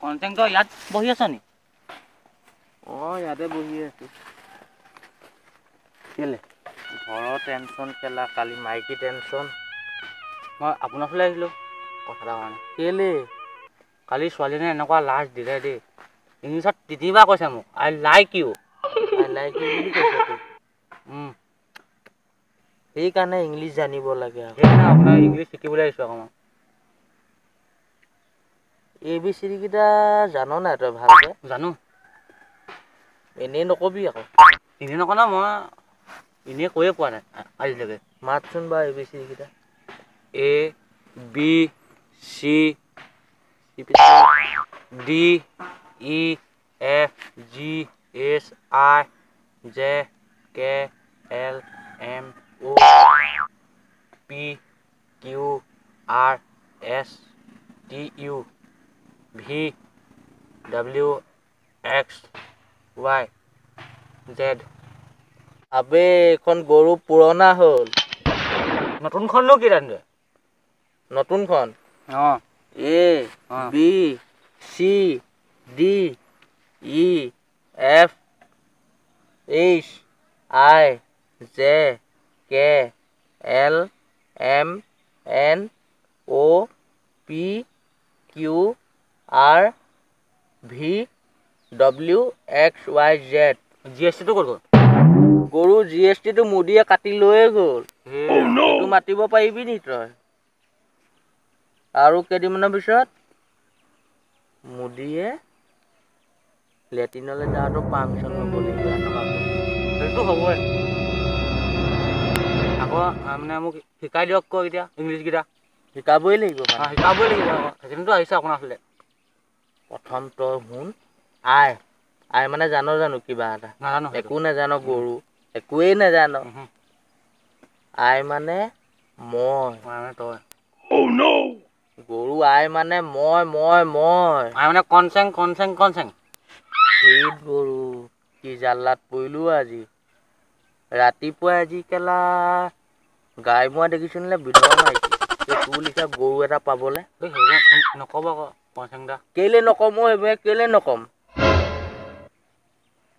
কনচেং তো ইয়াত বহি আছ নি? ইয়াতে বহি আছো। কেলে? ঘৰৰ টেনচন কেলা, কালি মাইকী টেনচন। মই আপোনাৰ ফালে আহিছিলোঁ কথা এটা কাৰণে। কেলে? কালি ছোৱালীজনীয়ে এনেকুৱা লাজ দিলে দেই। ইংলিছত 3বাৰ কৈছে মোক, আই লাইক ইউ। আই লাইক ইউ বুলি কৈছে তোক। সেইকাৰণে ইংলিছ জানিব লাগে আকৌ। সেইকাৰণে আপোনাৰ ইংলিছ শিকিবলৈ আহিছোঁ আকৌ মই। ABCD কেইটা জান নাই তই ভালকে? জানো। এনেই নকবি আকৌ। এনেই নকওঁ ন, মই এনেই কৈয়ে পোৱা নাই আজিলৈকে। মাতচোন বাৰু ABCD কেইটা। A B C D E F G H I J K L M O P Q R S T U V W X Y Z। আবে এইখন গৰু পুৰণা হ'ল। নতুনখননো কি ৰান্ধে? নতুনখন A B C D E F H I J K L M N O P Q R V W X Y Z। GST টো ক'ত গ'ল? গৰু GST টো মোদীয়ে কাটি লৈয়ে গ'ল। সেইটো মাতিব পাৰিবি নি তই? আৰু কেইদিনমানৰ পিছত মোদীয়ে লেট্ৰিনলৈ যাওঁতো পাৰ্মিশ্যন ল'ব লাগিব। সেইটো হ'বই। আকৌ মানে মোক শিকাই দিয়ক আকৌ এতিয়া ইংলিছকেইটা। শিকাবই লাগিব। শিকাবই লাগিব আকৌ, সেইখিনিতো আহিছে আপোনাৰ ফালে। প্ৰথম তই শুন। আই আই মানে জানো কিবা এটা? নাজানো। একো নাজানো গৰু, একোৱেই নাজানো। আই মানে মই। তই গৰু আই মানে মই। মানে কনচেং। ধেইত গৰু, কি জাল্লাত পৰিলো আজি। ৰাতিপুৱাই আজি কেলা গাই মোৱা দেখিছো নে বিধৰ মাৰিছে তোৰ লিখা গৰু এটা পাবলে। নক'ব আকৌ কনচেং দা। কেলে নকম সেইবোৰ, কেলে নকম?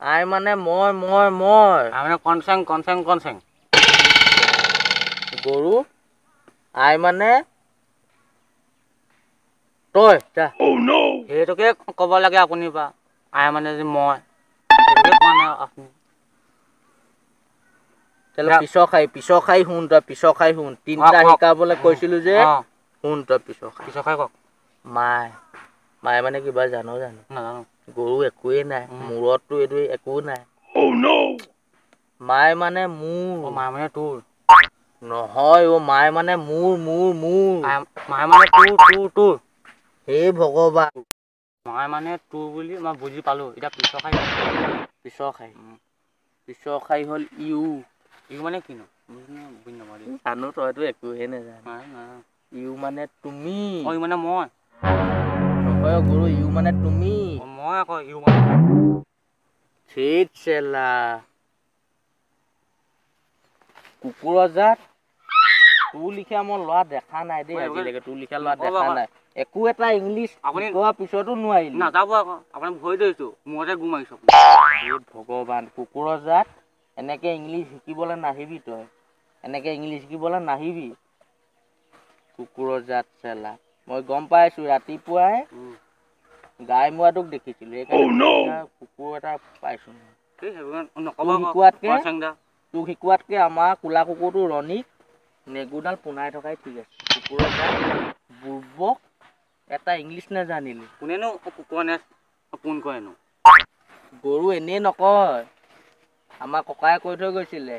আই মানে মই। মানে কনচেং। গৰু আই মানে তই যা। সেইটোকে ক'ব লাগে আপুনি বা। আই মানে যে মই, সেইটোকে কোৱা নাই আপুনি। পিছৰ খাই শুন তই, পিছৰ খাই শুন। তিনিটা শিকাবলৈ কৈছিলো যে, শুন তই পিছৰ খাই কওক। মায়ে মানে কিবা জানো? নাজানো। গৰু একোৱেই নাই, মূৰতটো এইটো একো নাই। মাই মানে মোৰ। মায়ে মানে তোৰ। নহয় মায়ে মানে মোৰ। মায়ে মানে তোৰ। হে ভগৱান। মায়ে মানে তোৰ বুলি মই বুজি পালো। এতিয়া পিছৰ খাই হ'ল ইউ। ইউ মানে কিনো? জানো, তইতো একোহে নেজানো। ইউ মানে তুমি। ইউ মানে মই। নহয় গৰু, ইউ মানে তুমি। মই আকৌ ইউ মানে ধেইত চেলা, কুকুৰৰ জাত। তোৰ লিখীয়া মই ল'ৰা দেখা নাই দেই আজিলৈকে। তোৰ লিখীয়া ল'ৰা দেখা নাই। একো এটা ইংলিছ শিকোৱাৰ পিছতো নোৱাৰিলি। নাযাব আকৌ, আপুনি ভৰি ধৰিছো মূৰতে গু মাৰিছো। ভগৱান, কুকুৰৰ জাত। এনেকে ইংলিছ শিকিবলৈ নাহিবি তই। কুকুৰৰ জাত চেলা। মই গম পাইছো ৰাতিপুৱাই গাই মোৱাটোক দেখিছিলো। সেইকাৰণে কুকুৰ এটা পাইছো। তোক শিকোৱাতকে আমাৰ কোলা কুকুৰটো ৰণীক নেগুৰডাল পোনাই থকাই ঠিক আছে। কুকুৰৰ জাত বুৰ্বক, এটা ইংলিছ নাজানিলি। কোনেনো কুকুৰ পোন কৰেনো? গৰু এনেই নকয়। আমাৰ ককাই কৈ থৈ গৈছিলে,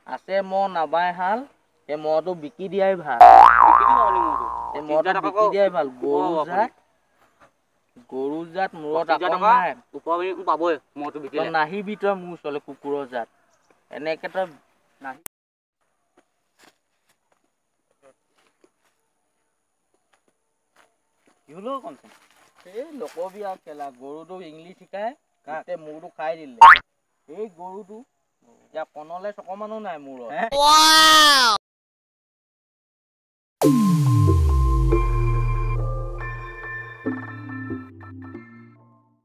আছে ম' নাবাই হাল, সেই ম'হটো বিকি দিয়াই ভাল। গৰু জাত মূৰত আকল নাই। তই নাহিবি তই মোৰ ওচৰলৈ, কুকুৰৰ জাত। এনেকে তই নাহি এই নকবি আৰু কেলা, গৰুটোক ইংলিছ শিকাই তাতে মূৰটো খাই দিলে। এই গৰুটো এতিয়া কণলে চকমানো নাই মূৰত।